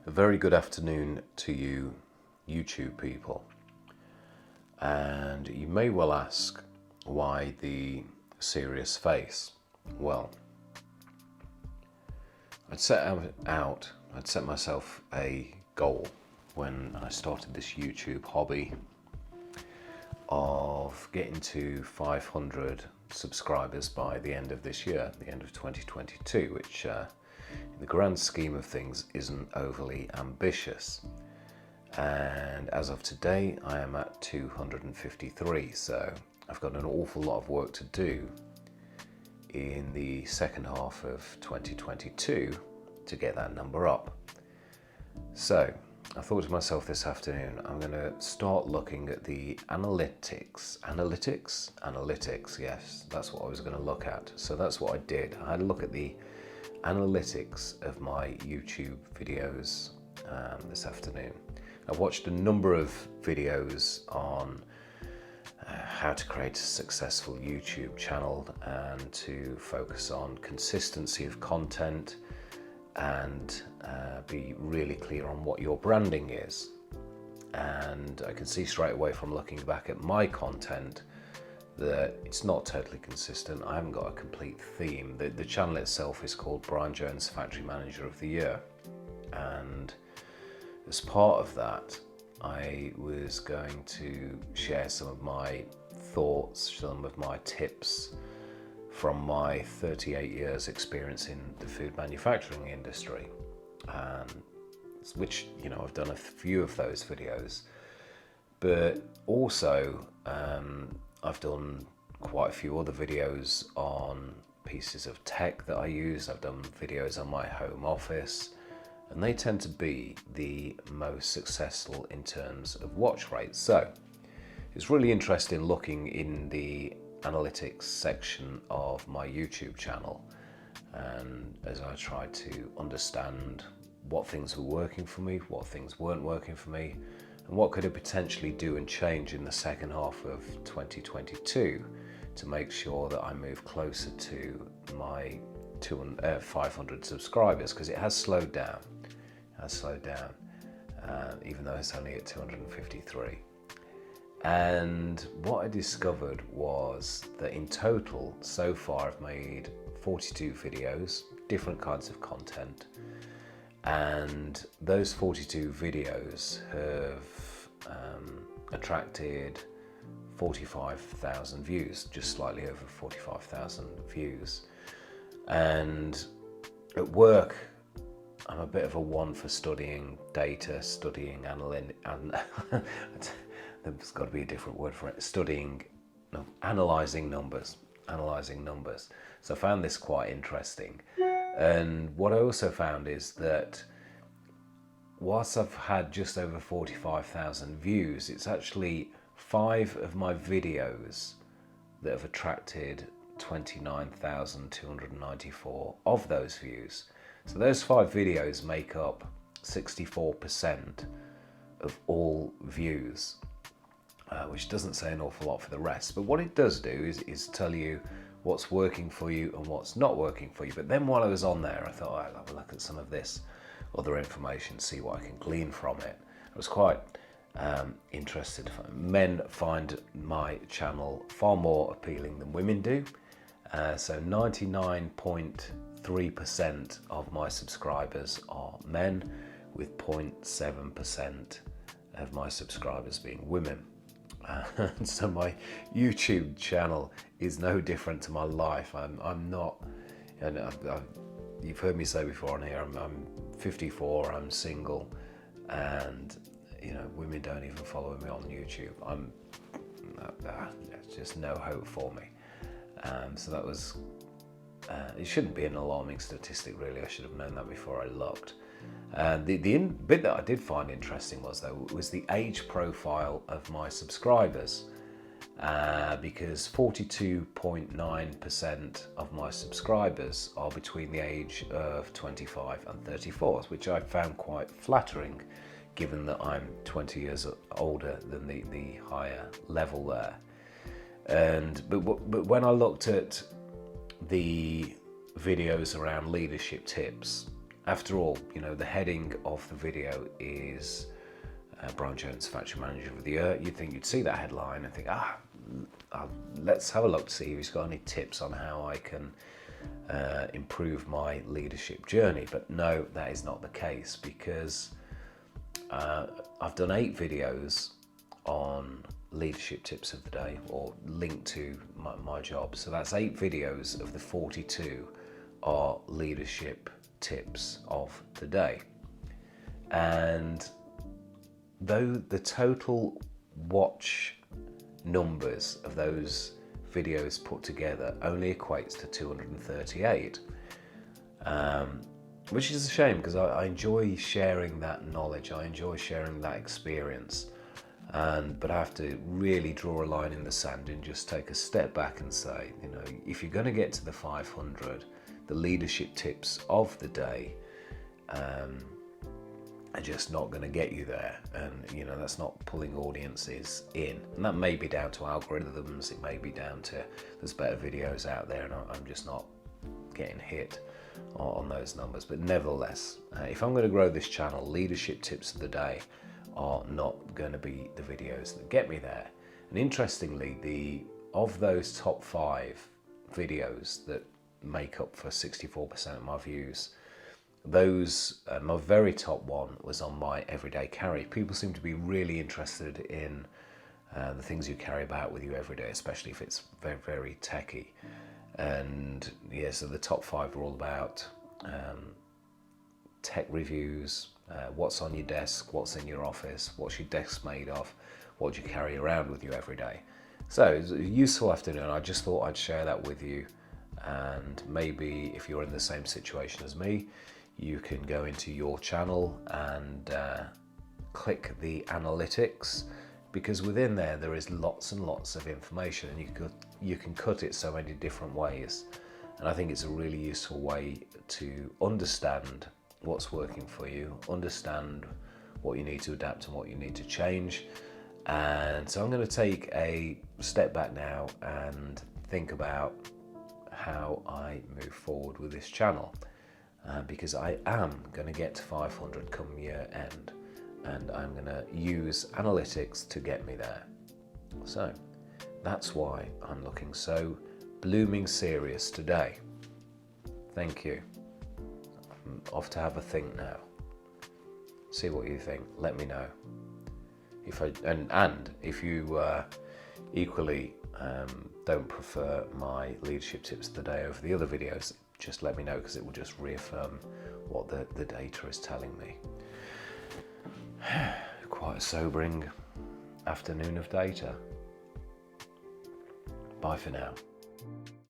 A very good afternoon to you, YouTube people. And you may well ask, why the serious face? Well, I'd set myself a goal when I started this YouTube hobby of getting to 500 subscribers by the end of this year, the end of 2022, which in the grand scheme of things isn't overly ambitious. And as of today, I am at 253, so I've got an awful lot of work to do in the second half of 2022 to get that number up. So I thought to myself this afternoon, I'm going to start looking at the analytics, yes, that's what I was going to look at. So that's what I did. I had a look at the analytics of my YouTube videos this afternoon. I've watched a number of videos on how to create a successful YouTube channel and to focus on consistency of content and be really clear on what your branding is. And I can see straight away from looking back at my content that it's not totally consistent. I haven't got a complete theme. The channel itself is called Brian Jones Factory Manager of the Year, and as part of that I was going to share some of my thoughts, some of my tips from my 38 years experience in the food manufacturing industry, which, you know, I've done a few of those videos, but also I've done quite a few other videos on pieces of tech that I use. I've done videos on my home office, and they tend to be the most successful in terms of watch rates. So it's really interesting looking in the analytics section of my YouTube channel, and as I tried to understand what things were working for me, what things weren't working for me, and what could I potentially do and change in the second half of 2022 to make sure that I move closer to my 500 subscribers, because it has slowed down. Even though it's only at 253. And what I discovered was that in total, so far I've made 42 videos, different kinds of content, and those 42 videos have attracted 45,000 views, just slightly over 45,000 views. And at work, I'm a bit of a one for studying data, studying there's got to be a different word for it, analysing numbers. So I found this quite interesting. And what I also found is that whilst I've had just over 45,000 views, it's actually 5 of my videos that have attracted 29,294 of those views. So those 5 videos make up 64% of all views, which doesn't say an awful lot for the rest. But what it does do is tell you what's working for you and what's not working for you. But then while I was on there, I thought, I'll have a look at some of this other information, see what I can glean from it. I was quite interested. Men find my channel far more appealing than women do. So 99.3% of my subscribers are men, with 0.7% of my subscribers being women. And so my YouTube channel is no different to my life. I'm not, and you've heard me say before on here, I'm 54, I'm single, and you know, women don't even follow me on YouTube. There's just no hope for me. So that was, it shouldn't be an alarming statistic really. I should have known that before I looked. The bit that I did find interesting was the age profile of my subscribers, because 42.9% of my subscribers are between the age of 25 and 34, which I found quite flattering, given that I'm 20 years older than the higher level there. But when I looked at the videos around leadership tips, After all, you know, the heading of the video is Brian Jones, Factory Manager of the Year. You'd think you'd see that headline and think, let's have a look to see if he's got any tips on how I can improve my leadership journey. But no, that is not the case, because I've done 8 videos on leadership tips of the day, or linked to my job. So that's 8 videos of the 42 are leadership tips of the day. And though the total watch numbers of those videos put together only equates to 238, which is a shame, because I enjoy sharing that knowledge, I enjoy sharing that experience, but I have to really draw a line in the sand and just take a step back and say, you know, if you're going to get to the 500, the leadership tips of the day are just not going to get you there. And you know, that's not pulling audiences in, and that may be down to algorithms, it may be down to there's better videos out there and I'm just not getting hit on those numbers. But nevertheless, if I'm going to grow this channel, leadership tips of the day are not going to be the videos that get me there. And interestingly, of those top 5 videos that make up for 64% of my views, those my very top one was on my everyday carry. People seem to be really interested in the things you carry about with you every day, especially if it's very, very techy. And yeah, so the top 5 are all about tech reviews, what's on your desk, what's in your office, what's your desk made of, what do you carry around with you every day. So it's a useful afternoon. I just thought I'd share that with you, and maybe if you're in the same situation as me, you can go into your channel and click the analytics, because within there is lots and lots of information, and you can cut it so many different ways. And I think it's a really useful way to understand what's working for you, understand what you need to adapt and what you need to change. And so I'm going to take a step back now and think about how I move forward with this channel, because I am going to get to 500 come year end, and I'm going to use analytics to get me there. So that's why I'm looking so blooming serious today. Thank you. I'm off to have a think now. See what you think. Let me know. And if you equally don't prefer my leadership tips of the day over the other videos, just let me know, because it will just reaffirm what the data is telling me. Quite a sobering afternoon of data. Bye for now.